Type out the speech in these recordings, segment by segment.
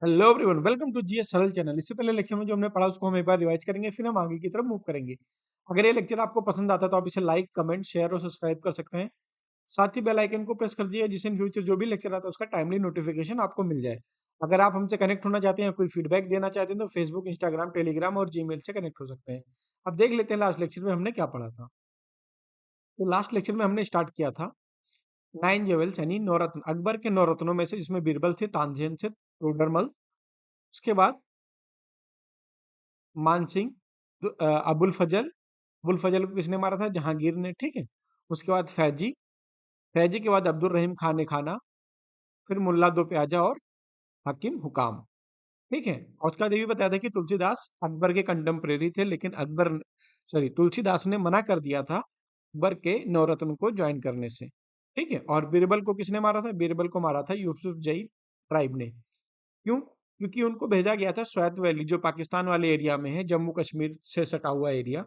Hello everyone, welcome to G S Saral channel. इससे पहले lecture में जो हमने पढ़ा उसको हम एक बार रिवाइज करेंगे, फिर हम आगे की तरफ मूव करेंगे। अगर ये लेक्चर आपको पसंद आता है तो आप इसे लाइक, कमेंट, शेयर और सब्सक्राइब कर सकते हैं। साथ ही बेल आइकन को प्रेस कर दीजिए, जिससे इन फ्यूचर जो भी लेक्चर आता है उसका टाइमली नोटिफिकेशन आपको मिल जाए। अगर आप हमसे कनेक्ट होना चाहते हैं, कोई फीडबैक देना चाहते हैं तो फेसबुक, इंस्टाग्राम, टेलीग्राम और जीमेल से कनेक्ट हो सकते हैं। अब देख लेते हैं लास्ट लेक्चर में हमने क्या पढ़ा था। तो लास्ट लेक्चर में हमने स्टार्ट किया था 9 जेवल्स यानी नौरत्न, अकबर के नौरत्नों में से, जिसमें बीरबल थे, तानसेन थे, टोडरमल। उसके बाद मानसिंह, अबुल फजल। अबुल फजल को किसने मारा था? जहांगीर ने, ठीक है। उसके बाद फैजी, फैजी के बाद अब्दुल रहीम खान ने खाना, फिर मुल्ला दो प्याजा और हकीम हुकाम, ठीक है। और उसका ये भी बताया था कि तुलसीदास अकबर के कंटेम्प्रेरी थे, लेकिन तुलसीदास ने मना कर दिया था अकबर के नवरत्न को ज्वाइन करने से, ठीक है। और बीरबल को किसने मारा था? बीरबल को मारा था यूसुफ जई ट्राइब ने। क्यों? क्योंकि उनको भेजा गया था स्वैत वैली, जो पाकिस्तान वाले एरिया में है, जम्मू कश्मीर से सटा हुआ एरिया,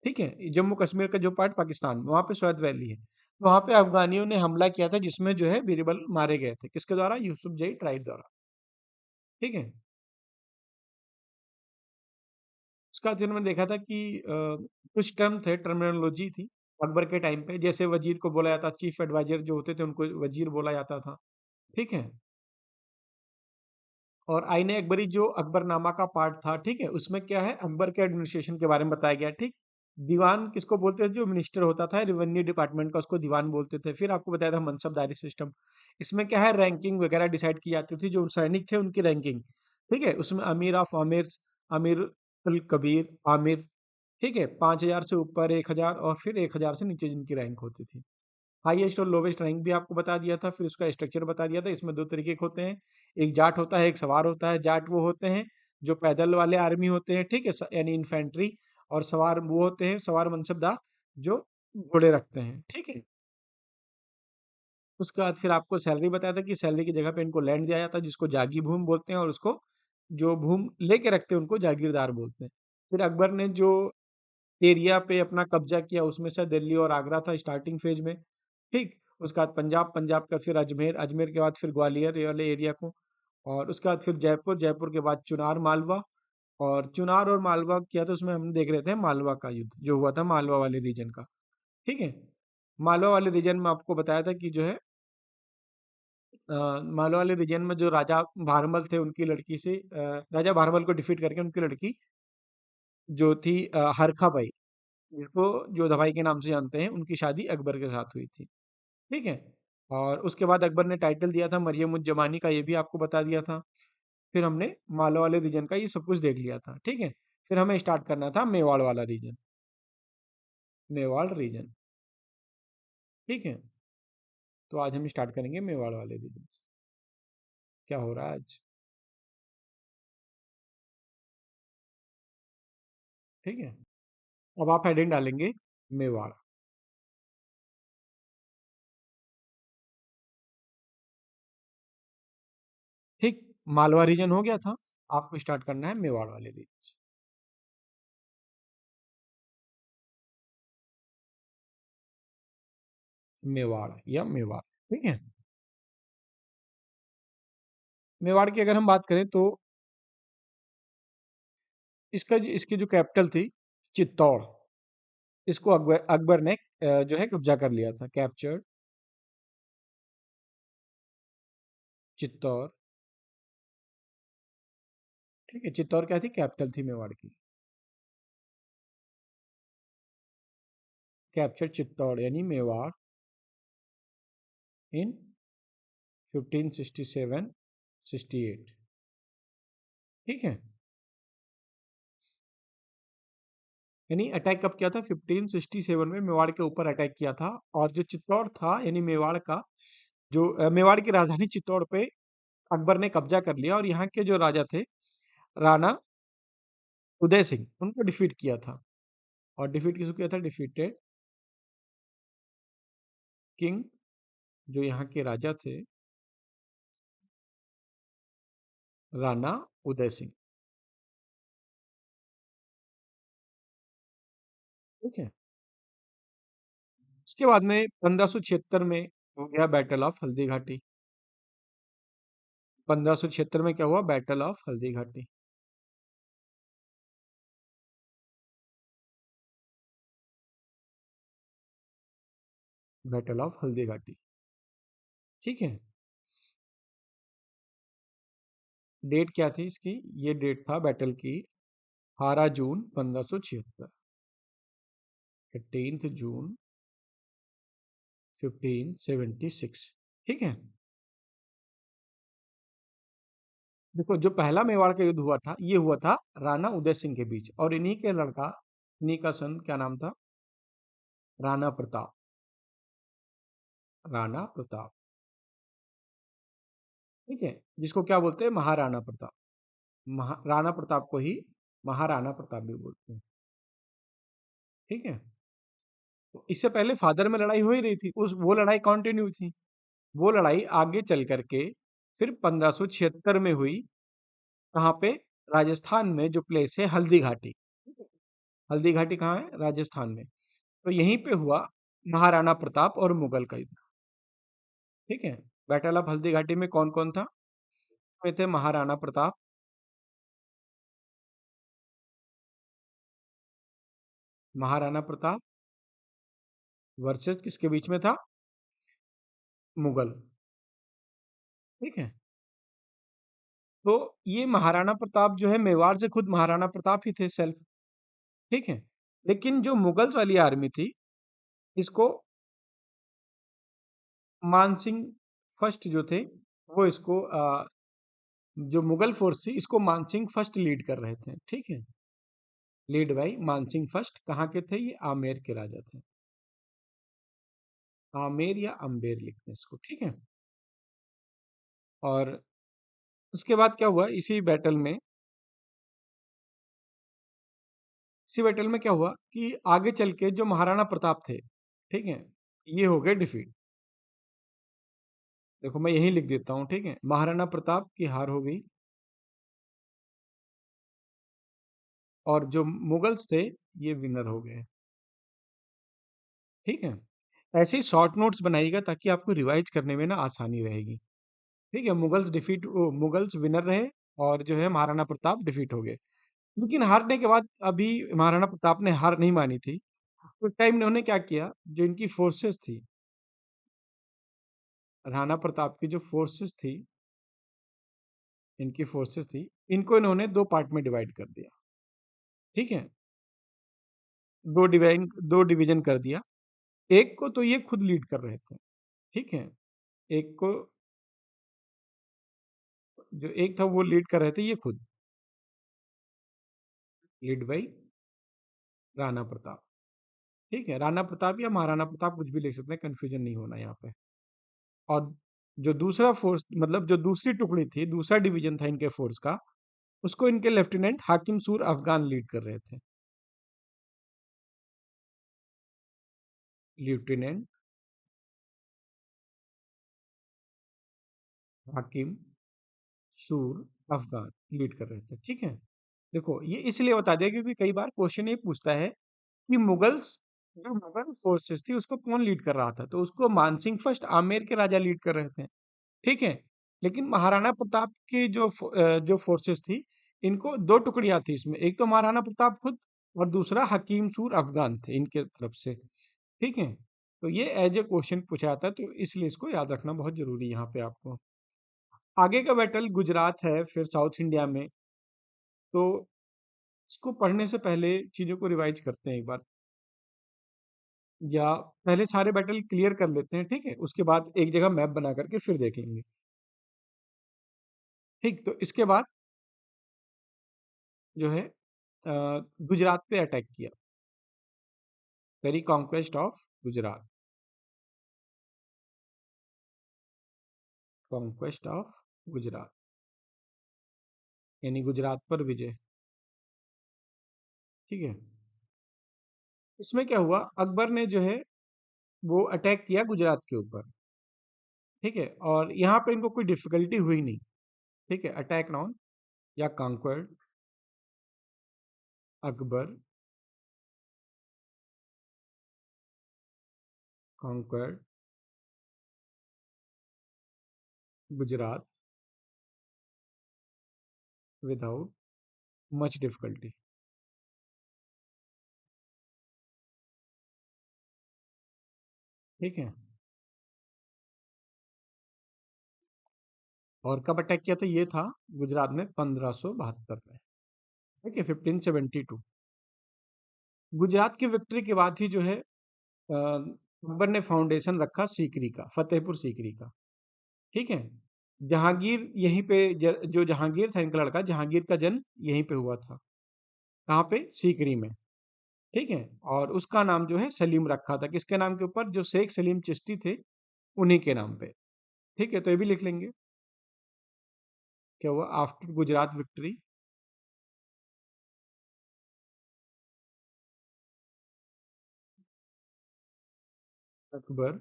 ठीक है। जम्मू कश्मीर का जो पार्ट पाकिस्तान, वहां पे स्वैत वैली है। वहां पे अफगानियों ने हमला किया था, जिसमें जो है बीरबल मारे गए थे। किसके द्वारा? यूसुफ जई ट्राइब द्वारा, ठीक है। उसका फिर मैंने देखा था कि कुछ टर्म थे, टर्मिनोलॉजी थी अकबर के टाइम पे। जैसे वजीर को बोला जाता, चीफ एडवाइजर जो होते थे उनको वजीर बोला जाता था, ठीक है। और आईने अकबरी जो अकबरनामा का पार्ट था, ठीक है, उसमें क्या है, अकबर के एडमिनिस्ट्रेशन के बारे में बताया गया, ठीक। दीवान किसको बोलते थे? जो मिनिस्टर होता था रेवेन्यू डिपार्टमेंट का, उसको दीवान बोलते थे। फिर आपको बताया था मनसबदारी सिस्टम। इसमें क्या है, रैंकिंग वगैरह डिसाइड की जाती थी, जो सैनिक थे उनकी रैंकिंग, ठीक है। उसमें अमीर ऑफ आमिर, अमीर अल कबीर, आमिर, ठीक है, 5,000 से ऊपर 1,000, और फिर 1,000 से नीचे जिनकी रैंक होती थी। हाईएस्ट और लोवेस्ट रैंक भी आपको बता दिया था। फिर उसका स्ट्रक्चर बता दिया था। इसमें दो तरीके के होते हैं, एक जाट होता है, एक सवार होता है। जाट वो होते हैं जो पैदल वाले आर्मी होते हैं, ठीक है, यानी इन्फेंट्री। और सवार वो होते हैं, सवार मनसबदार, जो घोड़े रखते हैं, ठीक है। उसके बाद फिर आपको सैलरी बताया था कि सैलरी की जगह पे इनको लैंड दिया जाता है, जिसको जागी भूमि बोलते हैं, और उसको जो भूमि लेके रखते हैं उनको जागीरदार बोलते हैं। फिर अकबर ने जो एरिया पे अपना कब्जा किया, उसमें से दिल्ली और आगरा था स्टार्टिंग फेज में, ठीक। उसके बाद पंजाब, पंजाब का फिर अजमेर, अजमेर के बाद फिर ग्वालियर, ये वाले एरिया को। और उसके बाद फिर जयपुर, जयपुर के बाद चुनार, मालवा। और चुनार और मालवा किया तो उसमें हम देख रहे थे मालवा का युद्ध जो हुआ था, मालवा वाले रीजन का, ठीक है। मालवा वाले रीजन में आपको बताया था कि जो है मालवा वाले रीजन में जो राजा भारमल थे, उनकी लड़की से राजा भारमल को डिफीट करके उनकी लड़की जो थी हरखा बाई, जिसको जोधाबाई के नाम से जानते हैं, उनकी शादी अकबर के साथ हुई थी, ठीक है। और उसके बाद अकबर ने टाइटल दिया था मरियम उज जमानी का, ये भी आपको बता दिया था। फिर हमने मालवा वाले रीजन का ये सब कुछ देख लिया था, ठीक है। फिर हमें स्टार्ट करना था मेवाड़ वाला रीजन, मेवाड़ रीजन, ठीक है। तो आज हम स्टार्ट करेंगे मेवाड़ वाले रीजन से। क्या हो रहा है आज? ठीक है। अब आप हेडिंग डालेंगे मेवाड़, ठीक। मालवा रीजन हो गया था। आपको स्टार्ट करना है मेवाड़ वाले रीजन से। मेवाड़ या मेवाड़, ठीक है। मेवाड़ की अगर हम बात करें तो इसकी जो कैपिटल थी चित्तौड़, इसको अकबर अकबर ने जो है कब्जा कर लिया था, कैप्चर्ड चित्तौड़, ठीक है। चित्तौड़ क्या थी? कैपिटल थी मेवाड़ की। कैप्चर चित्तौड़ यानी मेवाड़ इन 1567 68, ठीक है। यानी अटैक कब किया था? 1567 में मेवाड़ के ऊपर अटैक किया था। और जो चित्तौड़ था यानी मेवाड़ का जो मेवाड़ की राजधानी चित्तौड़ पे अकबर ने कब्जा कर लिया, और यहाँ के जो राजा थे राणा उदय सिंह, उनको डिफीट किया था। और डिफीट किसको किया था? डिफीटेड किंग, जो यहाँ के राजा थे राणा उदय सिंह, ठीक है। उसके बाद में 1576 में हो गया बैटल ऑफ हल्दी घाटी, 1576 में क्या हुआ? Battle of Haldi Ghati. Battle of Haldi Ghati. ठीक है। डेट क्या थी इसकी? ये डेट था बैटल की 18 जून 1576। 18 जून 1576। ठीक है। देखो, जो पहला मेवाड़ का युद्ध हुआ था, ये हुआ था राणा उदय सिंह के बीच, और इन्हीं के लड़का, इन्हीं का सन, क्या नाम था? राणा प्रताप। राणा प्रताप। ठीक है। जिसको क्या बोलते हैं? महाराणा प्रताप। राणा प्रताप को ही महाराणा प्रताप भी बोलते हैं। ठीक है। तो इससे पहले फादर में लड़ाई हो ही रही थी, उस वो लड़ाई कंटिन्यू थी। वो लड़ाई आगे चल करके फिर 1576 में हुई। कहाँ पे? राजस्थान में जो प्लेस है हल्दी घाटी। हल्दी घाटी कहाँ है? राजस्थान में। तो यहीं पे हुआ महाराणा प्रताप और मुगल का युद्ध। ठीक है। बैटल ऑफ हल्दी घाटी में कौन कौन था? में थे महाराणा प्रताप। महाराणा प्रताप वर्सेस किसके बीच में था? मुगल। ठीक है। तो ये महाराणा प्रताप जो है, मेवाड़ से खुद महाराणा प्रताप ही थे सेल्फ। ठीक है। लेकिन जो मुगल्स वाली आर्मी थी, इसको मानसिंह फर्स्ट जो थे, वो इसको जो मुगल फोर्स थी, इसको मानसिंह फर्स्ट लीड कर रहे थे। ठीक है। Lead by Mansingh first. कहाँ के थे ये? आमेर के राजा थे। आमेर या अंबेर लिखते हैं इसको। ठीक है। और उसके बाद क्या हुआ? इसी बैटल में क्या हुआ कि आगे चल के जो महाराणा प्रताप थे, ठीक है, ये हो गए डिफीट। देखो, मैं यही लिख देता हूँ। ठीक है। महाराणा प्रताप की हार हो गई, और जो मुगल्स थे, ये विनर हो गए। ठीक है। ऐसे ही शॉर्ट नोट्स बनाइएगा ताकि आपको रिवाइज करने में ना आसानी रहेगी। ठीक है। मुगल्स विनर रहे, और जो है महाराणा प्रताप डिफीट हो गए। लेकिन हारने के बाद अभी महाराणा प्रताप ने हार नहीं मानी थी। उस टाइम इन्होंने क्या किया? जो इनकी फोर्सेस थी, राणा प्रताप की जो फोर्सेस थी, इनकी फोर्सेस थी, इनको इन्होंने दो पार्ट में डिवाइड कर दिया। ठीक है। दो डिवीजन कर दिया। एक को तो ये खुद लीड कर रहे थे। ठीक है। एक को, जो एक था वो लीड कर रहे थे ये खुद, लीड बाई राणा प्रताप। ठीक है। राणा प्रताप या महाराणा प्रताप कुछ भी लिख सकते हैं, कंफ्यूजन नहीं होना यहाँ पे। और जो दूसरा फोर्स, मतलब जो दूसरी टुकड़ी थी, दूसरा डिवीजन था इनके फोर्स का, उसको इनके लेफ्टिनेंट हाकिम सूर अफगान लीड कर रहे थे। लेफ्टिनेंट हाकिम सूर अफगान लीड कर रहे थे। ठीक है। देखो, ये इसलिए बता दिया क्योंकि कई बार क्वेश्चन ये पूछता है कि जो मुगल फोर्सेस थी, उसको कौन लीड कर रहा था? तो उसको मानसिंह फर्स्ट, आमेर के राजा लीड कर रहे थे। ठीक है। लेकिन महाराणा प्रताप की जो फोर्सेस थी, इनको दो टुकड़ियां थी इसमें। एक तो महाराणा प्रताप खुद, और दूसरा हकीम सूर अफगान थे इनके तरफ से। ठीक है। तो ये एज ए क्वेश्चन पूछा जाता है, तो इसलिए इसको याद रखना बहुत जरूरी है यहाँ पे आपको। आगे का बैटल गुजरात है, फिर साउथ इंडिया में। तो इसको पढ़ने से पहले चीजों को रिवाइज करते हैं एक बार, या पहले सारे बैटल क्लियर कर लेते हैं। ठीक है। उसके बाद एक जगह मैप बना करके फिर देख लेंगे। ठीक। तो इसके बाद जो है गुजरात पे अटैक किया। Very conquest of Gujarat. Conquest of Gujarat, यानी गुजरात पर विजय। ठीक है। इसमें क्या हुआ? अकबर ने जो है वो अटैक किया गुजरात के ऊपर। ठीक है। और यहाँ पे इनको कोई डिफिकल्टी हुई नहीं। ठीक है। अटैक नाउन या conquered, Akbar conquered Gujarat without much difficulty. ठीक है। और कब अटैक किया था? ये था गुजरात में 1572 में। ठीक है, 1572। गुजरात की विक्ट्री के बाद ही जो है अकबर ने फाउंडेशन रखा सीकरी का, फतेहपुर सीकरी का। ठीक है। जहांगीर यहीं पे जो जहांगीर था, इनका लड़का जहांगीर का जन्म यहीं पे हुआ था। कहाँ पे? सीकरी में। ठीक है। और उसका नाम जो है सलीम रखा था, किसके नाम के ऊपर? जो शेख सलीम चिश्ती थे, उन्हीं के नाम पे। ठीक है, तो ये भी लिख लेंगे। क्या हुआ after Gujarat victory? Akbar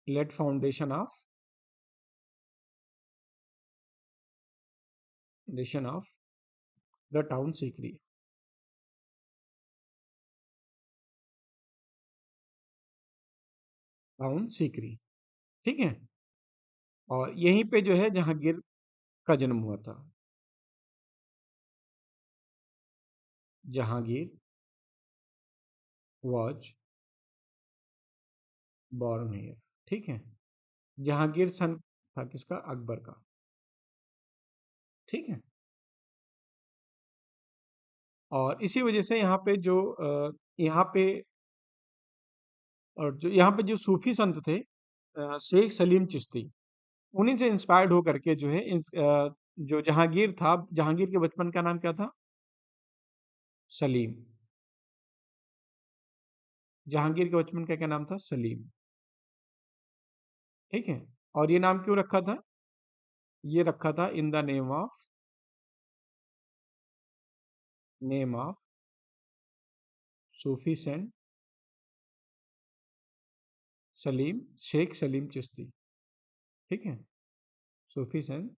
laid foundation of the town Sikri. Town Sikri. ठीक है। और यहीं पे जो है जहांगीर का जन्म हुआ था। Jahangir was born here. ठीक है। जहांगीर सन था किसका? अकबर का। ठीक है। और इसी वजह से यहाँ पे जो यहाँ पे और जो यहाँ पे जो सूफी संत थे, शेख सलीम चिश्ती, उन्हीं से इंस्पायर्ड होकर के जो है जो जहांगीर था, जहांगीर के बचपन का नाम क्या था? सलीम। जहांगीर के बचपन का क्या नाम था? सलीम। ठीक है। और ये नाम क्यों रखा था? ये रखा था in the name of Sufi saint Salim, Sheikh Salim Chishti. ठीक है। सूफी सेंट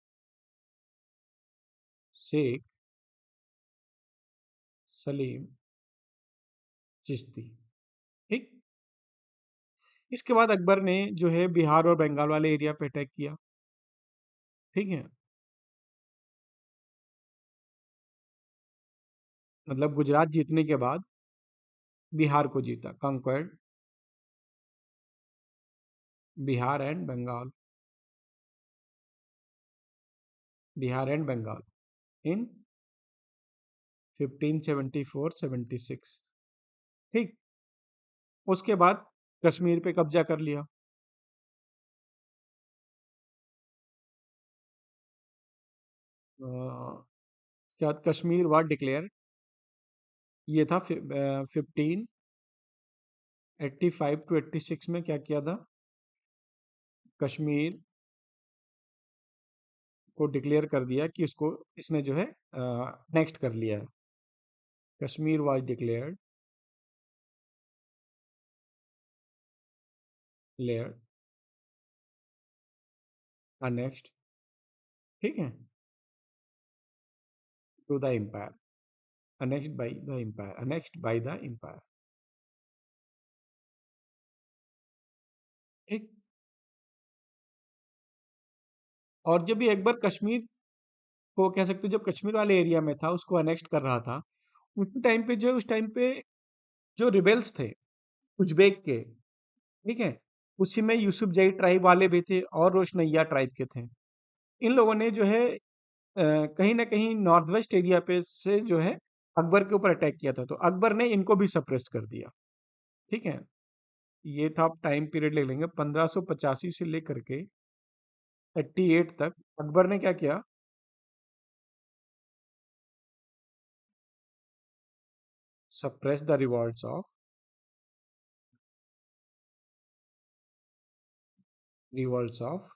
शेख सलीम चिश्ती। ठीक। इसके बाद अकबर ने जो है बिहार और बंगाल वाले एरिया पे अटैक किया। ठीक है। मतलब गुजरात जीतने के बाद बिहार को जीता, conquered Bihar and Bengal, Bihar and Bengal इन 1574-76। ठीक। उसके बाद कश्मीर पे कब्जा कर लिया। उसके बाद कश्मीर वाज डिक्लेयर। ये था 1585 टू 86 में क्या किया था? कश्मीर को डिक्लेयर कर दिया कि इसको इसने जो है नेक्स्ट कर लिया है। Kashmir was declared layer next. ठीक है। To the empire, annexed by the empire, annexed by the empire। ठीक। और जब ये अकबर कश्मीर को कह सकते हो, जब कश्मीर वाले एरिया में था, उसको अनेक्स्ट कर रहा था, उसी टाइम पे जो है, उस टाइम पे जो रिबेल्स थे उज्बेक के, ठीक है, उसी में यूसुफ जई ट्राइब वाले भी थे और रोशनैया ट्राइब के थे। इन लोगों ने जो है कहीं ना कहीं नॉर्थ वेस्ट एरिया पे से जो है अकबर के ऊपर अटैक किया था, तो अकबर ने इनको भी सप्रेस कर दिया। ठीक है। ये था, टाइम पीरियड ले लेंगे 1585 से लेकर के 88 तक। अकबर ने क्या किया? Suppress the revolts of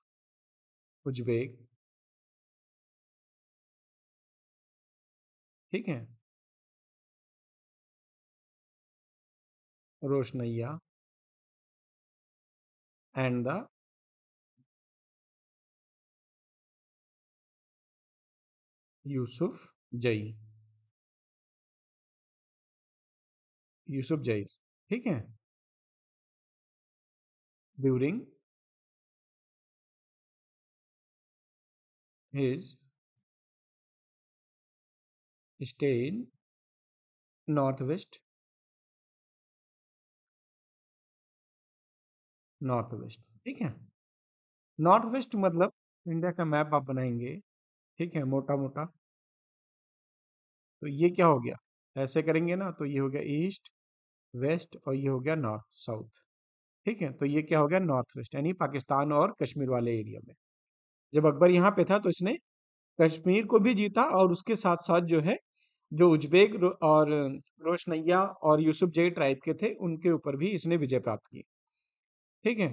Uzbek. ठीक है। रोशनैया एंड द यूसुफ जई। यूसुफ जई। ठीक है। During his stay in north west. ठीक है, नॉर्थ वेस्ट मतलब इंडिया का मैप आप बनाएंगे, ठीक है, मोटा मोटा, तो ये क्या हो गया, ऐसे करेंगे ना, तो ये हो गया ईस्ट वेस्ट और ये हो गया नॉर्थ साउथ। ठीक है, तो ये क्या हो गया नॉर्थ वेस्ट, यानी पाकिस्तान और कश्मीर वाले एरिया में। जब अकबर यहाँ पे था तो इसने कश्मीर को भी जीता और उसके साथ साथ जो है जो उज्बेक और रोशनैया और यूसुफ जई ट्राइब के थे उनके ऊपर भी इसने विजय प्राप्त की। ठीक है,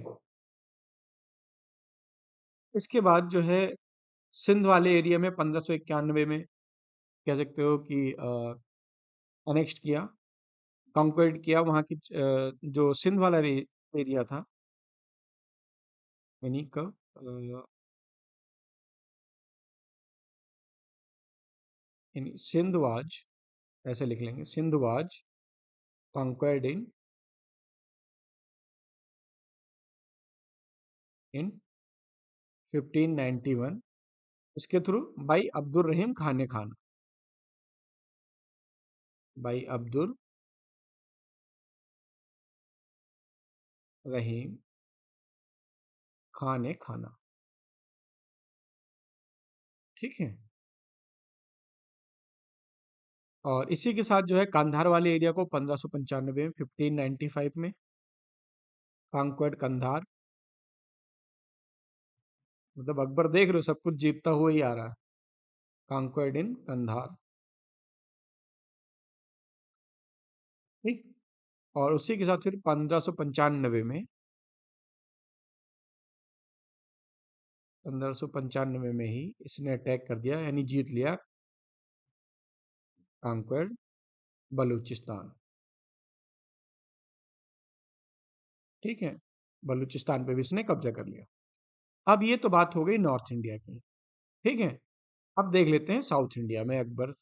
इसके बाद जो है सिंध वाले एरिया में 1591 में कह सकते हो कि अनेक्स्ट किया, कॉन्क्वेट किया वहाँ की जो सिंध वाला एरिया था, यानी कब यानी सिंध वाज, ऐसे लिख लेंगे, सिंध वाज कॉन्क्वेर्ड इन 1591 इसके थ्रू बाई अब्दुल रहीम खाने खान, बाई अब्दुल रहीम खाने खाना। ठीक है, और इसी के साथ जो है कंधार वाले एरिया को 1595 में 1595 में कॉन्क्वेर्ड कंधार, मतलब अकबर देख रहे हो सब कुछ जीतता हुआ ही आ रहा है, कॉन्क्वेर्ड इन कंधार। ठीक, और उसी के साथ फिर 1595 में 1595 में ही इसने अटैक कर दिया, यानी जीत लिया कांक्वेड बलूचिस्तान। ठीक है, बलूचिस्तान पे भी इसने कब्जा कर लिया। अब ये तो बात हो गई नॉर्थ इंडिया की। ठीक है, अब देख लेते हैं साउथ इंडिया में अकबर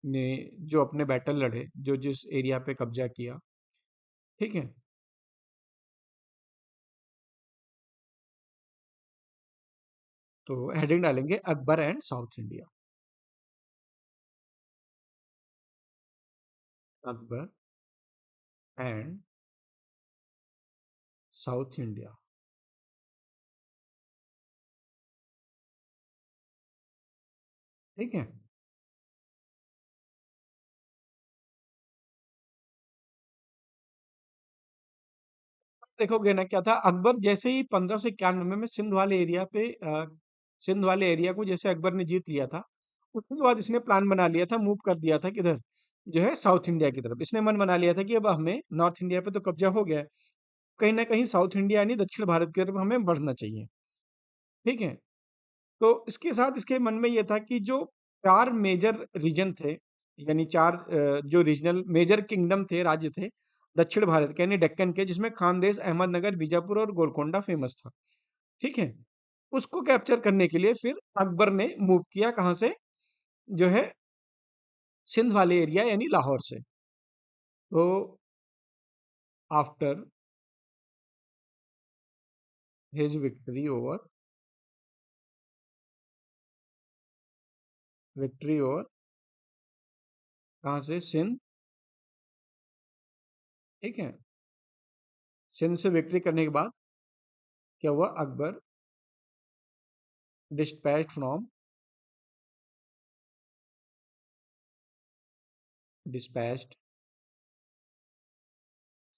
ने जो अपने बैटल लड़े, जो जिस एरिया पे कब्जा किया। ठीक है, तो हेडिंग डालेंगे Akbar and south India, Akbar and south India. ठीक है, देखोगे ना क्या था, अकबर जैसे ही 1591 में सिंध वाले एरिया पे सिंध वाले एरिया को जैसे अकबर ने जीत लिया था, उसके बाद इसने प्लान बना लिया था, मूव कर दिया था किधर, जो है साउथ इंडिया की तरफ। इसने मन बना लिया था कि अब हमें नॉर्थ इंडिया पे तो कब्जा हो गया है, कहीं ना कहीं साउथ इंडिया यानी दक्षिण भारत की तरफ हमें बढ़ना चाहिए। ठीक है, तो इसके साथ इसके मन में ये था कि जो चार मेजर रीजन थे, यानी चार जो रीजनल मेजर किंगडम थे, राज्य थे दक्षिण भारत के, यानी डेक्कन के, जिसमें खानदेश, अहमदनगर, बीजापुर और गोलकोंडा फेमस था। ठीक है, उसको कैप्चर करने के लिए फिर अकबर ने मूव किया कहाँ से, जो है सिंध वाले एरिया यानी लाहौर से। तो आफ्टर हिज विक्ट्री ओवर कहाँ से, सिंध। ठीक है, सिंध से विक्ट्री करने के बाद क्या हुआ, Akbar dispatch dispatched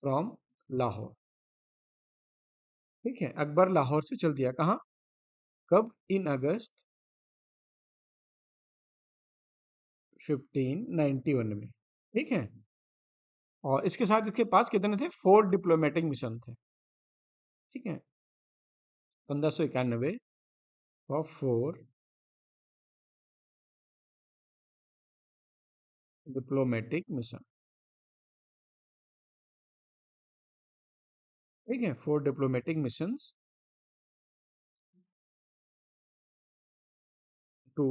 from Lahore. ठीक है, अकबर लाहौर से चल दिया कहाँ, कब, इन अगस्त 1591 में। ठीक है, और इसके साथ इसके पास कितने थे, 4 डिप्लोमेटिक मिशन थे। ठीक है, 1591 और 4 डिप्लोमेटिक मिशन। ठीक है, 4 diplomatic mission to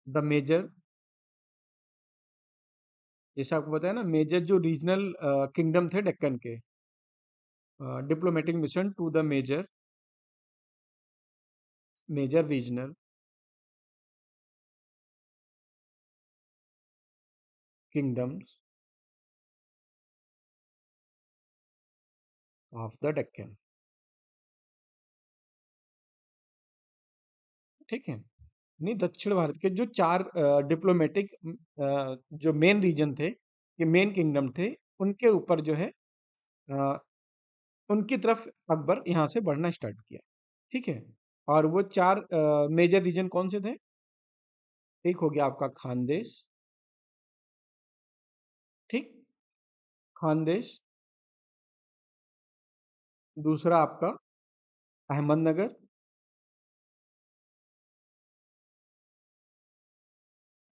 the major, जैसे आपको बताया ना, मेजर जो रीजनल किंगडम थे डेक्कन के, diplomatic mission to the major major regional kingdoms of the Deccan. ठीक है। नहीं, दक्षिण भारत के जो चार डिप्लोमेटिक जो मेन रीजन थे, ये मेन किंगडम थे, उनके ऊपर जो है अ, उनकी तरफ अकबर यहाँ से बढ़ना स्टार्ट किया। ठीक है। और वो चार मेजर रीजन कौन से थे? एक हो गया आपका खानदेश। ठीक, खानदेश। दूसरा आपका अहमदनगर।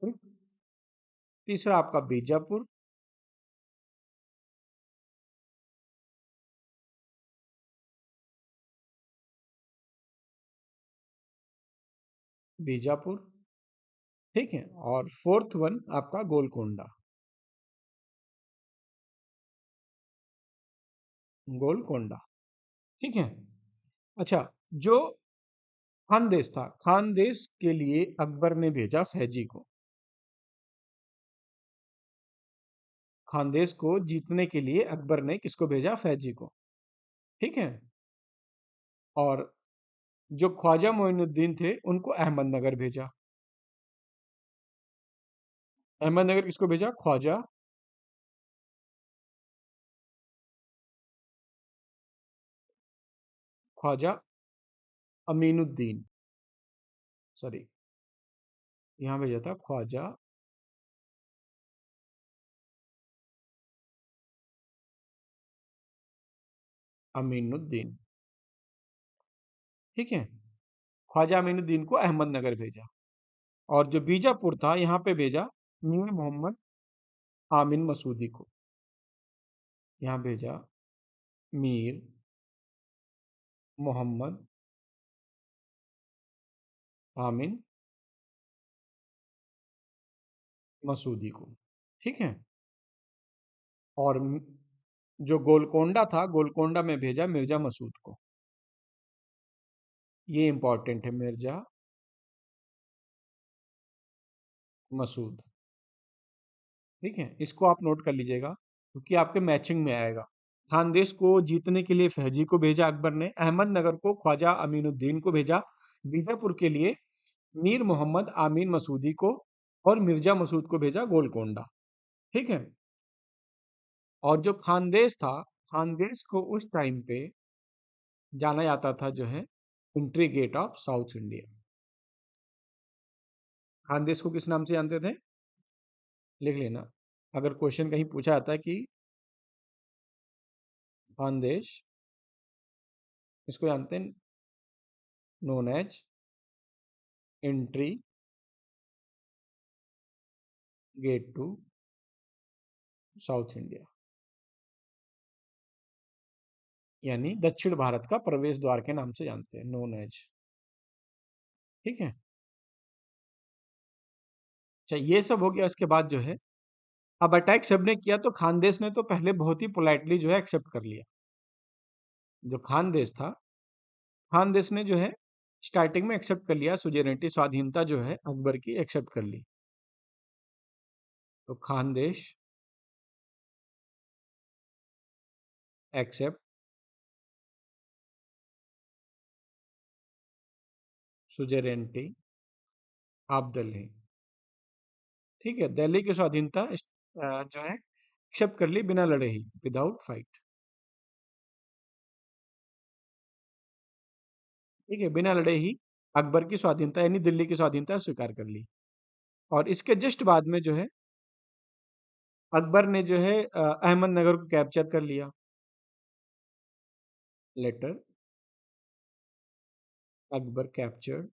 ठीक? तीसरा आपका बीजापुर। बीजापुर। ठीक है। और फोर्थ वन आपका गोलकोंडा। गोलकोंडा। ठीक है। अच्छा, जो खानदेश था, खानदेश के लिए अकबर ने भेजा फैजी को। खानदेश को जीतने के लिए अकबर ने किसको भेजा? फैजी को। ठीक है। और जो ख्वाजा मोइनुद्दीन थे, उनको अहमदनगर भेजा। अहमदनगर किसको भेजा? ख्वाजा ख्वाजा अमीनुद्दीन, सॉरी, यहाँ भेजा था ख्वाजा अमीनुद्दीन। ठीक है। ख्वाजा अमीनुद्दीन को अहमदनगर भेजा। और जो बीजापुर था, यहाँ पे भेजा मीर मोहम्मद आमीन मसूदी को। यहाँ भेजा मीर मोहम्मद आमीन मसूदी को। ठीक है। और जो गोलकोंडा था, गोलकोंडा में भेजा मिर्जा मसूद को। ये इंपॉर्टेंट है, मिर्जा मसूद। ठीक है, इसको आप नोट कर लीजिएगा क्योंकि आपके मैचिंग में आएगा। खानदेश को जीतने के लिए फैजी को भेजा अकबर ने, अहमदनगर को ख्वाजा अमीनुद्दीन को भेजा, बीजापुर के लिए मीर मोहम्मद आमीन मसूदी को, और मिर्जा मसूद को भेजा गोलकोंडा। ठीक है। और जो खानदेश था, खानदेश को उस टाइम पे जाना जाता था जो है entry gate of south India. Khandesh को किस नाम से जानते थे? लिख लेना, अगर क्वेश्चन कहीं पूछा जाता है कि खानदेश इसको जानते हैं known as entry gate to south India, यानी दक्षिण भारत का प्रवेश द्वार के नाम से जानते हैं, नोन एज। ठीक है। अच्छा, ये सब हो गया। इसके बाद जो है अब अटैक सबने किया तो खानदेश ने तो पहले बहुत ही पोलाइटली जो है एक्सेप्ट कर लिया। जो खानदेश था, खानदेश ने जो है स्टार्टिंग में एक्सेप्ट कर लिया, सुजेनिटी स्वाधीनता जो है अकबर की एक्सेप्ट कर ली। तो खानदेश एक्सेप्ट सुजेरेंटी ऑफ दिल्ली। ठीक है, दिल्ली की स्वाधीनता जो है एक्सेप्ट कर ली बिना लड़े ही, विदाउट फाइट। ठीक है, बिना लड़े ही अकबर की स्वाधीनता यानी दिल्ली की स्वाधीनता स्वीकार कर ली। और इसके जस्ट बाद में जो है अकबर ने जो है अहमदनगर को कैप्चर कर लिया। Later Akbar captured.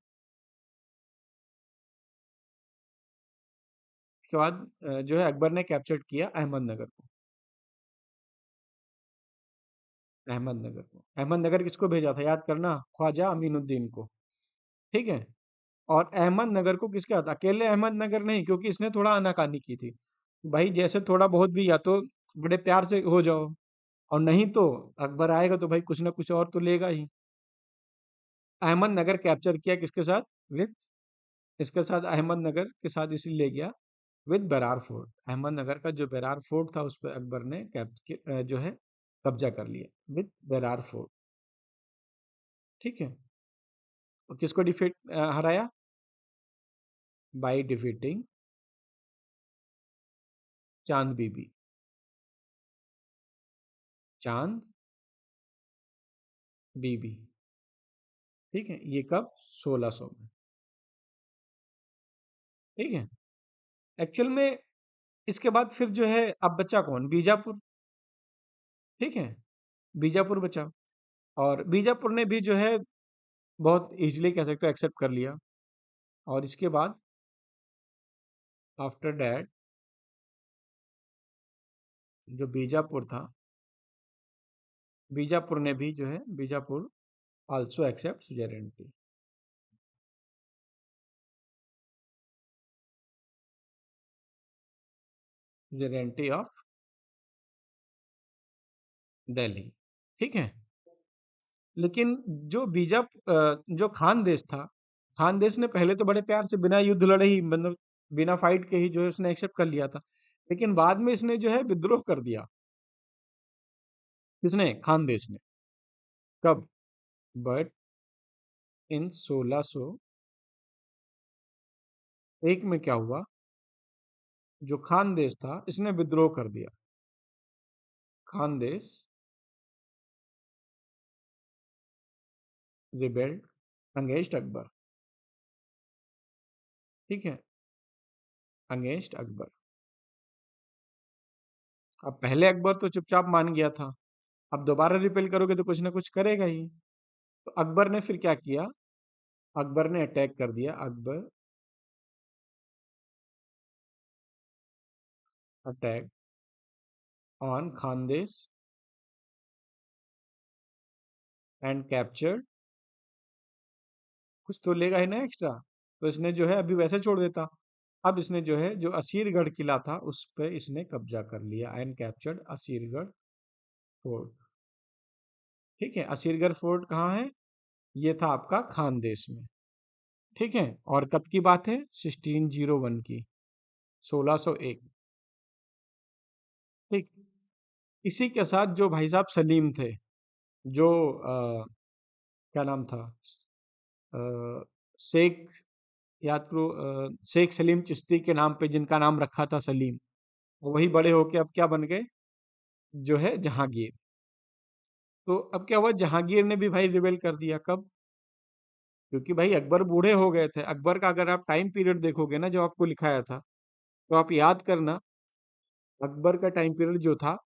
के बाद जो है अकबर ने कैप्चर किया अहमदनगर को। अहमदनगर को, अहमदनगर किसको भेजा था याद करना? ख्वाजा अमीनुद्दीन को। ठीक है। और अहमदनगर को किसके हाथ? अकेले अहमदनगर नहीं, क्योंकि इसने थोड़ा आनाकानी की थी। भाई जैसे थोड़ा बहुत भी, या तो बड़े प्यार से हो जाओ, और नहीं तो अकबर आएगा तो भाई कुछ ना कुछ और तो लेगा ही। अहमदनगर कैप्चर किया किसके साथ? विद इसके साथ अहमदनगर के साथ इसलिए ले गया विद बेरार फोर्ट। अहमदनगर का जो बेरार फोर्ट था उस पर अकबर ने जो है कब्जा कर लिया विद बेरार फोर्ट। ठीक है। और किसको हराया? बाय डिफीटिंग चांद बीबी। चांद बीबी। ठीक है, ये कब? 1600 में। ठीक है। एक्चुअल में इसके बाद फिर जो है अब बचा कौन? बीजापुर। ठीक है, बीजापुर बचा। और बीजापुर ने भी जो है बहुत इजीली कह सकते हो एक्सेप्ट कर लिया। और इसके बाद आफ्टर दैट जो बीजापुर था, बीजापुर ने भी जो है Bijapur also accept suzerainty. Suzerainty of Delhi. ठीक है। लेकिन जो जो खानदेश था, खानदेश ने पहले तो बड़े प्यार से बिना युद्ध लड़े ही, मतलब बिना फाइट के ही जो है उसने एक्सेप्ट कर लिया था। लेकिन बाद में इसने जो है विद्रोह कर दिया। किसने? खानदेश ने। कब? बट इन 1601 में क्या हुआ? जो खानदेश था इसने विद्रोह कर दिया। Khandesh rebelled against Akbar. ठीक है, अगेंस्ट अकबर। अब पहले अकबर तो चुपचाप मान गया था, अब दोबारा रिपेल करोगे तो कुछ ना कुछ करेगा ही। तो अकबर ने फिर क्या किया? अकबर ने अटैक कर दिया। Akbar attack on Khandesh and captured. कुछ तो लेगा ही ना एक्स्ट्रा, तो इसने जो है अभी वैसे छोड़ देता। अब इसने जो है जो असीरगढ़ किला था उस पे इसने कब्जा कर लिया एंड कैप्चर्ड असीरगढ़ फोर्ट। ठीक है, असीरगढ़ फोर्ट कहाँ है? ये था आपका खानदेश में। ठीक है। और कब की बात है? 1601 की, 1601। ठीक। इसी के साथ जो भाई साहब सलीम थे, जो क्या नाम था, अ, शेख, याद करो, शेख सलीम चिश्ती के नाम पे जिनका नाम रखा था सलीम, वही बड़े होके अब क्या बन गए? जो है जहांगीर। तो अब क्या हुआ? जहांगीर ने भी भाई रिवेल कर दिया। कब? क्योंकि भाई अकबर बूढ़े हो गए थे। अकबर का अगर आप टाइम पीरियड देखोगे ना जो आपको लिखाया था, तो आप याद करना, अकबर का टाइम पीरियड जो था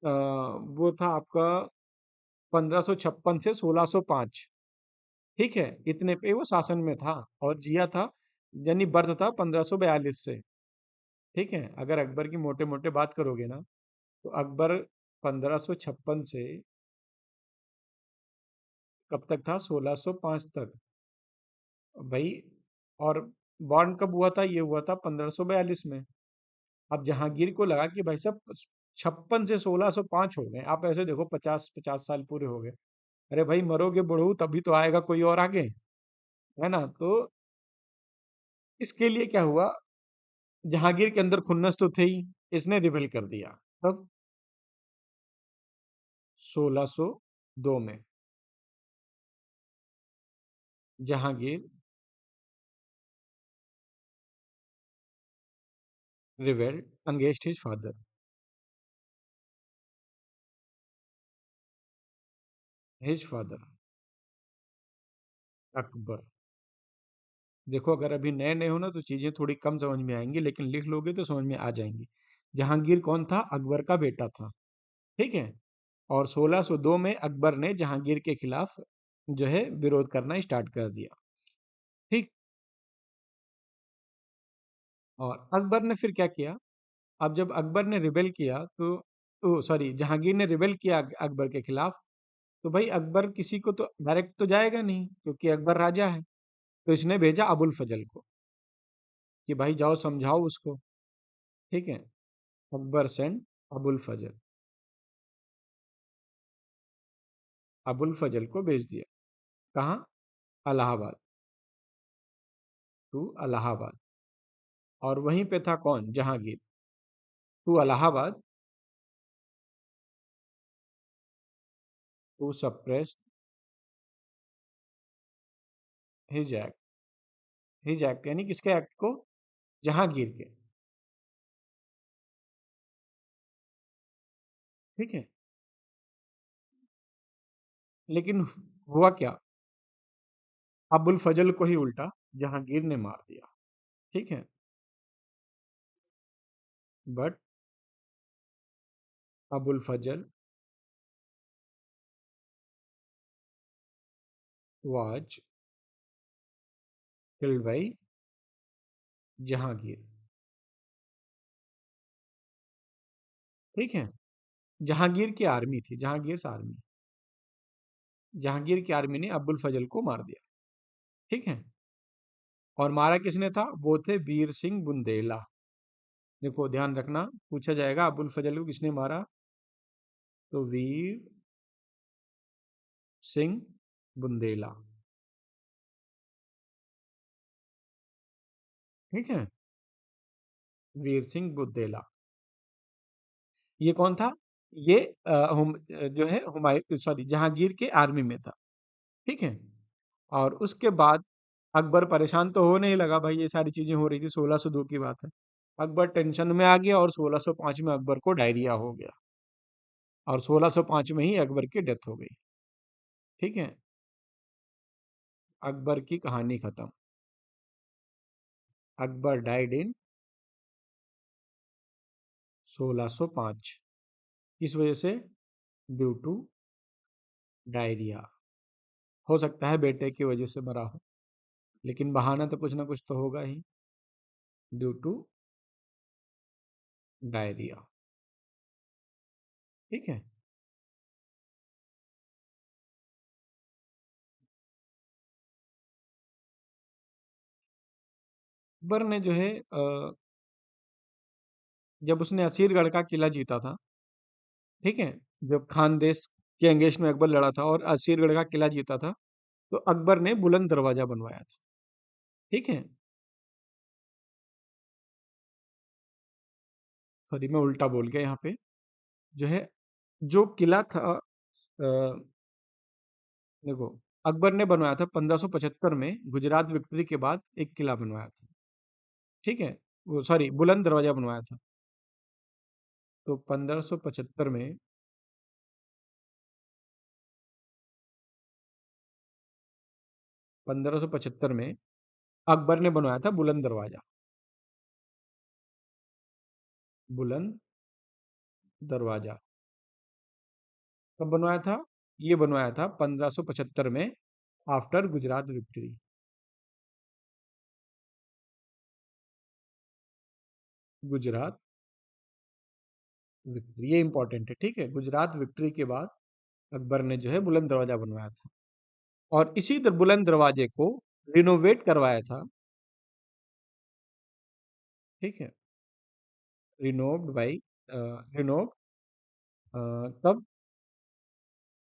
वो था आपका 1556 से 1605। ठीक है, इतने पे वो शासन में था और जिया था, यानी बर्थ था 1542 से। ठीक है, अगर अकबर की मोटे मोटे बात करोगे ना, तो अकबर 1556 से कब तक था? 1605 तक भाई। और बॉर्न कब हुआ था? ये हुआ था 1542 में। अब जहांगीर को लगा कि भाई साहब 56 से 1605 हो गए, आप ऐसे देखो 50-50 साल पूरे हो गए। अरे भाई मरोगे बुढ़ऊ तभी तो आएगा कोई और आगे, है ना? तो इसके लिए क्या हुआ? जहांगीर के अंदर खुन्नस तो थे ही, इसने रिबेल कर दिया। तब 1602 में Jahangir rebelled against his father. His father Akbar. देखो अगर अभी नए नए हो ना तो चीजें थोड़ी कम समझ में आएंगी, लेकिन लिख लोगे तो समझ में आ जाएंगी। जहांगीर कौन था? अकबर का बेटा था। ठीक है। और 1602 में अकबर ने जहांगीर के खिलाफ जो है विरोध करना स्टार्ट कर दिया। ठीक। और अकबर ने फिर क्या किया? अब जब अकबर ने रिबेल किया तो सॉरी, जहांगीर ने रिबेल किया अकबर के खिलाफ, तो भाई अकबर किसी को तो डायरेक्ट तो जाएगा नहीं क्योंकि अकबर राजा है। तो इसने भेजा अबुल फजल को कि भाई जाओ समझाओ उसको। ठीक है, अकबर सेंड अबुल फजल। अबुल फजल को भेज दिया। कहाँ? इलाहाबाद, टू इलाहाबाद। और वहीं पे था कौन? Jahangir. To Allahabad, to suppress his act. His act यानी किसके एक्ट को? जहांगीर के। ठीक है। लेकिन हुआ क्या? अबुल फजल को ही उल्टा जहांगीर ने मार दिया। ठीक है। But Abul Fazal was killed by Jahangir. ठीक है। जहांगीर की आर्मी थी, जहांगीर आर्मी। जहांगीर की आर्मी ने अबुल फजल को मार दिया। ठीक है। और मारा किसने था? वो थे वीर सिंह बुंदेला। देखो ध्यान रखना, पूछा जाएगा अबुल फजल को किसने मारा, तो वीर सिंह बुंदेला। ठीक है। वीर सिंह बुंदेला। ये कौन था? ये जो है हुमायूं, सॉरी, जहांगीर के आर्मी में था। ठीक है। और उसके बाद अकबर परेशान तो होने ही लगा भाई, ये सारी चीजें हो रही थी, 1602 की बात है। अकबर टेंशन में आ गया और 1605 में अकबर को डायरिया हो गया और 1605 में ही अकबर की डेथ हो गई। ठीक है। अकबर की कहानी खत्म। Akbar died in 1605। किस वजह से? Due to diarrhoea. हो सकता है बेटे की वजह से मरा हो, लेकिन बहाना तो कुछ ना कुछ तो होगा ही। Due to diarrhoea. ठीक है। अकबर ने जो है जब उसने असीरगढ़ का किला जीता था, ठीक है, जब खानदेश के अंगेश में अकबर लड़ा था और असीरगढ़ का किला जीता था, तो अकबर ने बुलंद दरवाजा बनवाया था। ठीक है। सॉरी, मैं उल्टा बोल गया यहाँ पे। जो है, जो किला था, देखो, अकबर ने बनवाया था 1575 में, गुजरात विक्ट्री के बाद एक किला बनवाया था। ठीक है। वो सॉरी, बुलंद दरवाजा बनवाया था। तो 1575 में, 1575 में अकबर ने बनवाया था बुलंद दरवाजा। बुलंद दरवाजा कब बनवाया था? ये बनवाया था 1575 में, after Gujarat victory. Gujarat victory, ये इंपॉर्टेंट है। ठीक है। गुजरात विक्ट्री के बाद अकबर ने जो है बुलंद दरवाजा बनवाया था। और इसी बुलंद दरवाजे को रिनोवेट करवाया था। ठीक है। रिनोव्ड बाई, रिनोव कब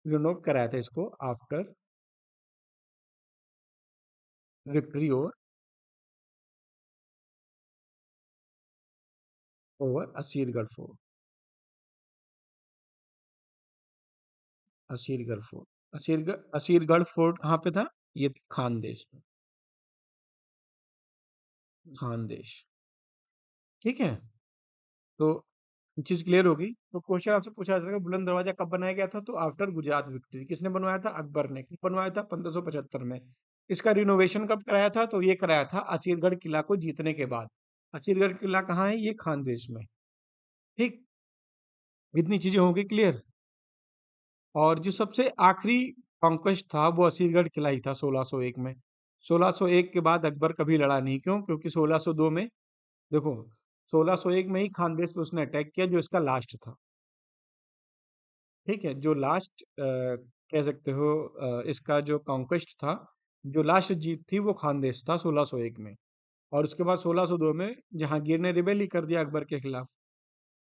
रिनोव कराया था इसको? After victory over Asirgarh fort. Asirgarh fort, Asirgarh fort कहाँ पे था? ये खानदेश में। खानदेश। ठीक है। तो चीज क्लियर होगी। तो क्वेश्चन आपसे पूछा जा सकता है बुलंद दरवाजा कब बनाया गया था? तो आफ्टर गुजरात विक्ट्री। किसने बनवाया था? अकबर ने। किस बनवाया था? 1575 में। इसका रिनोवेशन कब कराया था? तो ये कराया था असीरगढ़ किला को जीतने के बाद। असीरगढ़ किला कहाँ है? ये खानदेश में। ठीक। इतनी चीजें होंगी क्लियर। और जो सबसे आखिरी कॉन्क्वेस्ट था वो असीरगढ़ किला ही था 1601 में। 1601 के बाद अकबर कभी लड़ा नहीं। क्यों? क्योंकि 1602 में, देखो, 1601 में ही खानदेश पे उसने अटैक किया, जो इसका लास्ट था। ठीक है। जो लास्ट कह सकते हो, इसका जो कॉन्क्वेस्ट था, जो लास्ट जीत थी, वो खानदेश था 1601 में। और उसके बाद 1602 में जहांगीर ने रिबेल ही कर दिया अकबर के खिलाफ।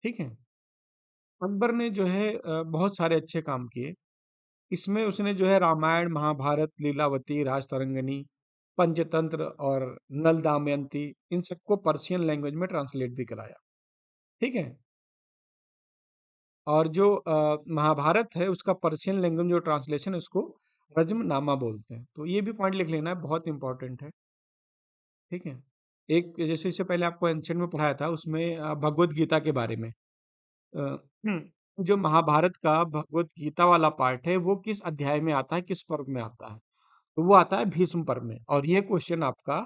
ठीक है। अकबर ने जो है बहुत सारे अच्छे काम किए। इसमें उसने जो है रामायण, महाभारत, लीलावती, राजतरंगिणी, पंचतंत्र और नल दमयंती, इन सबको पर्शियन लैंग्वेज में ट्रांसलेट भी कराया। ठीक है। और जो महाभारत है उसका पर्शियन लैंग्वेज जो ट्रांसलेशन है उसको रज्मनामा बोलते हैं। तो ये भी पॉइंट लिख लेना है, बहुत इंपॉर्टेंट है। ठीक है। एक जैसे इससे पहले आपको एंशियंट में पढ़ाया था, उसमें भगवत गीता के बारे में जो महाभारत का भगवत गीता वाला पार्ट है वो किस अध्याय में आता है, किस पर्व में आता है? तो वो आता है भीष्म पर्व में। और ये क्वेश्चन आपका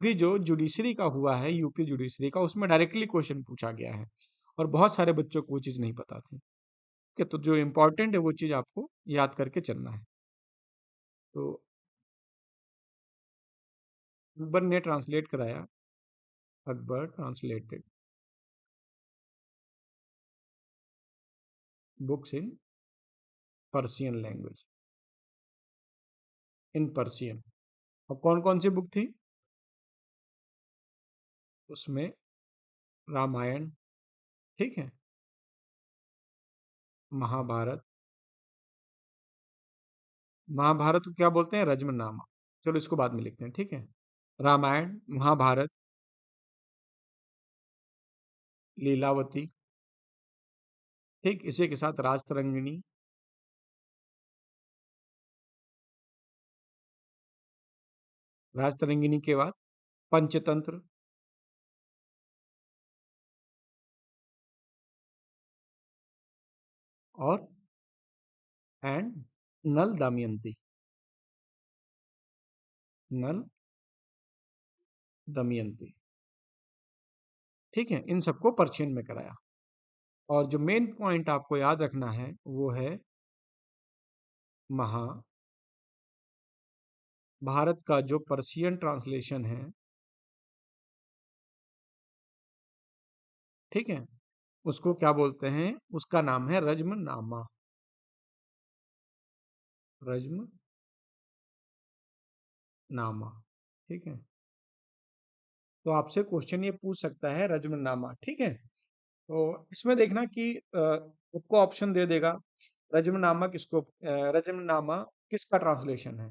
भी जो जुडिशरी का हुआ है, यूपी जुडिशरी का, उसमें डायरेक्टली क्वेश्चन पूछा गया है और बहुत सारे बच्चों को वो चीज़ नहीं पता थी। ठीक है, तो जो इम्पोर्टेंट है वो चीज़ आपको याद करके चलना है। तो अकबर ने ट्रांसलेट कराया, Akbar translated books in Persian language, in Persian. और कौन कौन सी बुक थी उसमें? रामायण, ठीक है, महाभारत, महाभारत को क्या बोलते हैं? रज्मनामा। चलो इसको बाद में लिखते हैं, ठीक है। रामायण, महाभारत, लीलावती, ठीक, इसी के साथ राजतरंगिणी, राजतरंगिणी के बाद पंचतंत्र, और एंड नल दमयंती, नल दमयंती, ठीक है। इन सबको पर्शियन में कराया। और जो मेन पॉइंट आपको याद रखना है वो है महाभारत का जो पर्शियन ट्रांसलेशन है, ठीक है, उसको क्या बोलते हैं? उसका नाम है रज्मनामा, रज्मनामा, ठीक है। तो आपसे क्वेश्चन ये पूछ सकता है रज्मनामा, ठीक है। तो इसमें देखना कि आपको ऑप्शन दे देगा रज्मनामा किसको, रज्मनामा किसका ट्रांसलेशन है?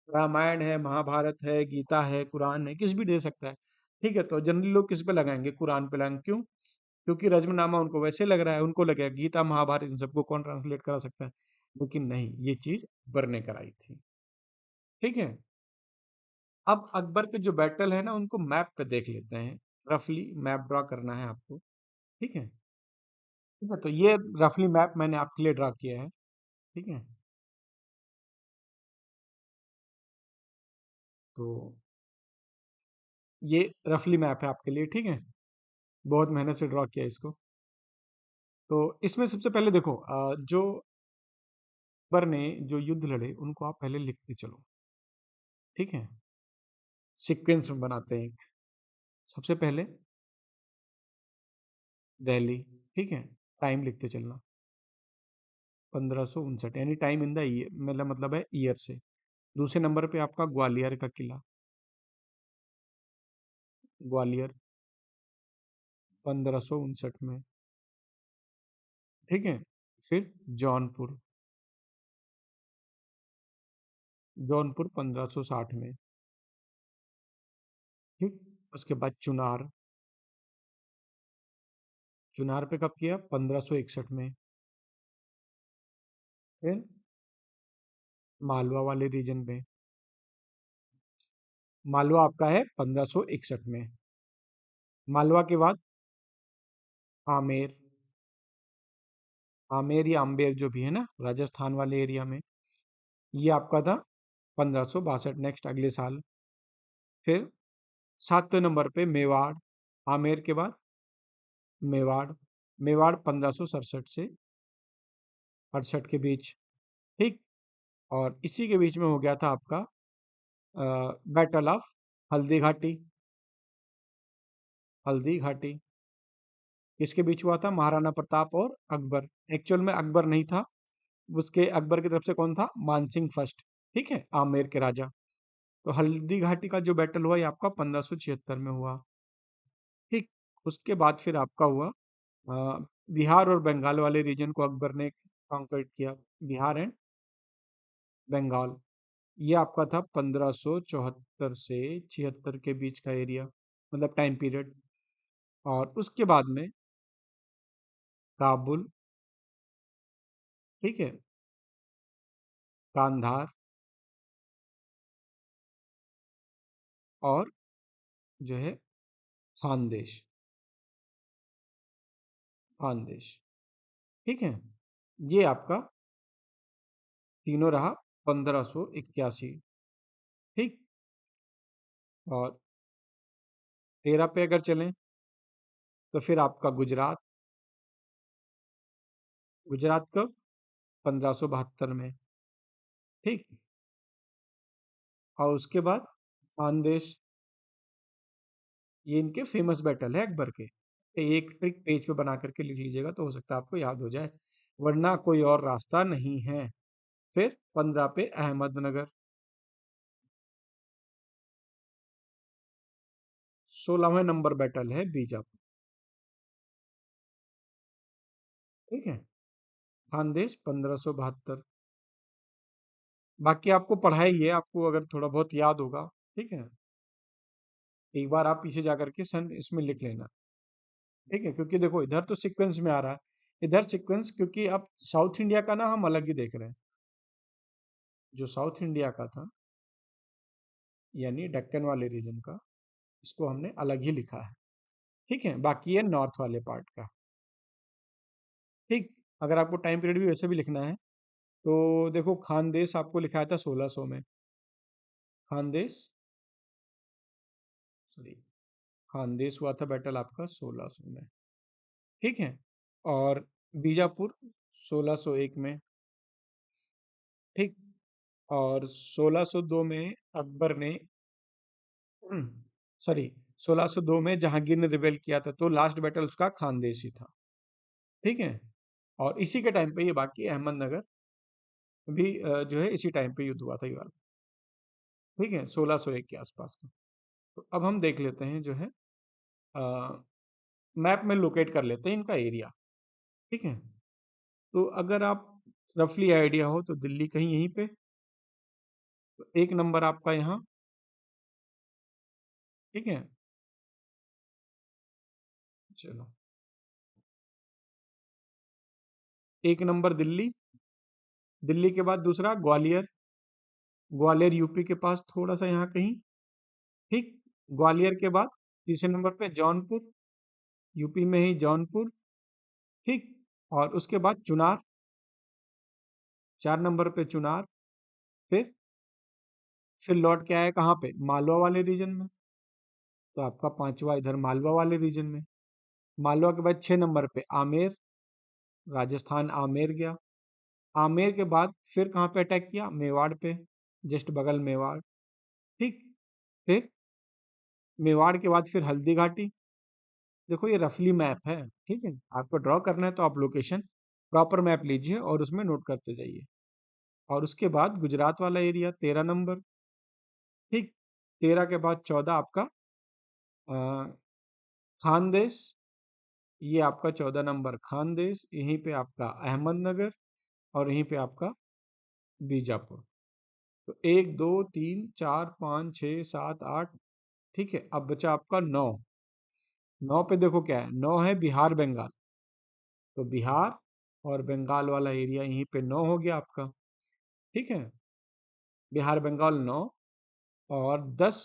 रामायण है, महाभारत है, गीता है, कुरान है, किस भी दे सकता है। ठीक है, तो जनरली लोग किस पे लगाएंगे? कुरान पे लगाएंगे। क्यों? क्योंकि रज्मनामा उनको वैसे लग रहा है, उनको लगेगा गीता महाभारत इन सबको कौन ट्रांसलेट करा सकता है। लेकिन नहीं, ये चीज अकबर ने कराई थी। ठीक है। अब अकबर के जो बैटल है ना उनको मैप पे देख लेते हैं। रफली मैप ड्रा करना है आपको, ठीक है। ठीक है, तो ये रफली मैप मैंने आपके लिए ड्रा किया है, ठीक है। तो ये रफली मैप है आपके लिए, ठीक है। बहुत मेहनत से ड्रॉ किया इसको। तो इसमें सबसे पहले देखो जो अकबर ने जो युद्ध लड़े उनको आप पहले लिखते चलो, ठीक है। सीक्वेंस में बनाते हैं एक। सबसे पहले दिल्ली, ठीक है, टाइम लिखते चलना 1559, यानी टाइम इन द ईयर, मतलब है ईयर से। दूसरे नंबर पे आपका ग्वालियर का किला, ग्वालियर 1559 में, ठीक है। फिर जौनपुर, जौनपुर 1560 में, ठीक। उसके बाद चुनार, चुनार पे कब किया? 1561 में। फिर मालवा वाले रीजन पे, मालवा आपका है 1561 में। मालवा के बाद आमेर, आमेर या अम्बेर जो भी है ना, राजस्थान वाले एरिया में, ये आपका था 1562, नेक्स्ट अगले साल। फिर 7वें नंबर पे मेवाड़, आमेर के बाद मेवाड़, मेवाड़ 1567 से 68 के बीच, ठीक। और इसी के बीच में हो गया था आपका बैटल ऑफ हल्दी घाटी, हल्दी घाटी किसके बीच हुआ था? महाराणा प्रताप और अकबर। एक्चुअल में अकबर नहीं था, उसके अकबर की तरफ से कौन था? मानसिंह फर्स्ट, ठीक है, आमेर के राजा। तो हल्दी घाटी का जो बैटल हुआ ये आपका 1576 में हुआ, ठीक। उसके बाद फिर आपका हुआ बिहार और बंगाल वाले रीजन को अकबर ने कॉन्कर किया, बिहार एंड बंगाल। ये आपका था 1574 से 76 के बीच का एरिया, मतलब टाइम पीरियड। और उसके बाद में काबुल, ठीक है, कांधार और जो है खानदेश, खानदेश, ठीक है। ये आपका तीनों रहा 1581, ठीक। और 13 पे अगर चलें तो फिर आपका गुजरात, गुजरात कब? 1572 में, ठीक। और उसके बाद खानदेश, ये इनके फेमस बैटल है अकबर के। एक ट्रिक पेज पे बना करके लिख लीजिएगा तो हो सकता है आपको याद हो जाए, वरना कोई और रास्ता नहीं है। फिर 15 पे अहमदनगर, 16वें नंबर बैटल है बीजापुर, ठीक है। खानदेश 1572। बाकी आपको पढ़ाई है, आपको अगर थोड़ा बहुत याद होगा, ठीक है, एक बार आप पीछे जा करके सन इसमें लिख लेना, ठीक है। क्योंकि देखो इधर तो सीक्वेंस में आ रहा है, इधर सीक्वेंस, क्योंकि अब साउथ इंडिया का ना हम अलग ही देख रहे हैं। जो साउथ इंडिया का था, यानी दक्कन वाले रीजन का, इसको हमने अलग ही लिखा है, ठीक है। बाकी है नॉर्थ वाले पार्ट का, ठीक। अगर आपको टाइम पीरियड भी वैसे भी लिखना है तो देखो, खानदेश आपको लिखाया था 1600 में, खानदेश, सॉरी, खानदेश हुआ था बैटल आपका 1600 में, ठीक है। और बीजापुर 1601 में, ठीक। और 1602 में अकबर ने, सॉरी, 1602 में जहांगीर ने रिबेल किया था, तो लास्ट बैटल उसका खानदेश ही था, ठीक है। और इसी के टाइम पे ये बाकी अहमदनगर भी जो है इसी टाइम पे युद्ध हुआ था ये वाला, ठीक है, 1601 के आसपास का। तो अब हम देख लेते हैं जो है, मैप में लोकेट कर लेते हैं इनका एरिया, ठीक है। तो अगर आप रफली आइडिया हो तो दिल्ली कहीं यहीं पे, तो एक नंबर आपका यहाँ, ठीक है। चलो, एक नंबर दिल्ली, दिल्ली के बाद दूसरा ग्वालियर, ग्वालियर यूपी के पास थोड़ा सा यहाँ कहीं, ठीक। ग्वालियर के बाद तीसरे नंबर पे जौनपुर, यूपी में ही जौनपुर, ठीक। और उसके बाद चुनार, 4 नंबर पे चुनार। फिर फिर लौट के आए कहाँ पे? मालवा वाले रीजन में, तो आपका पांचवा इधर मालवा वाले रीजन में। मालवा के बाद 6 नंबर पे आमेर, राजस्थान आमेर गया। आमेर के बाद फिर कहाँ पे अटैक किया? मेवाड़ पे, जस्ट बगल मेवाड़, ठीक। फिर मेवाड़ के बाद फिर हल्दी घाटी। देखो ये रफली मैप है, ठीक है। आपको ड्रॉ करना है तो आप लोकेशन प्रॉपर मैप लीजिए और उसमें नोट करते जाइए। और उसके बाद गुजरात वाला एरिया 13 नंबर, ठीक। 13 के बाद 14 आपका अ, खानदेश, ये आपका 14 नंबर खानदेश, यहीं पे आपका अहमदनगर और यहीं पे आपका बीजापुर। तो 1 2 3 4 5 6 7 8, ठीक है। अब बचा आपका 9। 9 पे देखो क्या है, 9 है बिहार बंगाल, तो बिहार और बंगाल वाला एरिया यहीं पे 9 हो गया आपका, ठीक है। बिहार बंगाल 9, और 10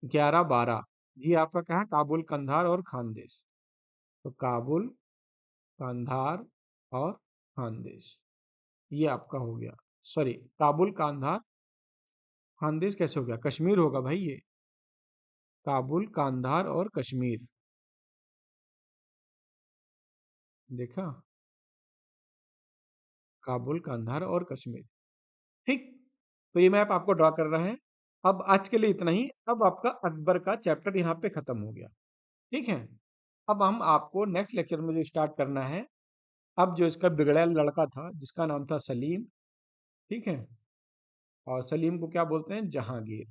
11 12, ये आपका क्या है? काबुल कंधार और खानदेश। तो काबुल, कंधार और खानदेश, ये आपका हो गया। सॉरी, काबुल कांधार, खानदेश कैसे हो गया? कश्मीर होगा भाई ये, काबुल कांधार और कश्मीर, देखा, काबुल कांधार और कश्मीर, ठीक। तो ये मैप आपको ड्रॉ कर रहा है। अब आज के लिए इतना ही। अब आपका अकबर का चैप्टर यहाँ पे खत्म हो गया, ठीक है। अब हम आपको नेक्स्ट लेक्चर में जो स्टार्ट करना है, अब जो इसका बिगड़ैल लड़का था जिसका नाम था सलीम, ठीक है। और सलीम को क्या बोलते हैं? जहांगीर।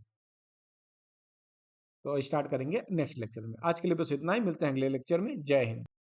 तो स्टार्ट करेंगे नेक्स्ट लेक्चर में। आज के लिए बस इतना ही, मिलते हैं अगले लेक्चर में। जय हिंद।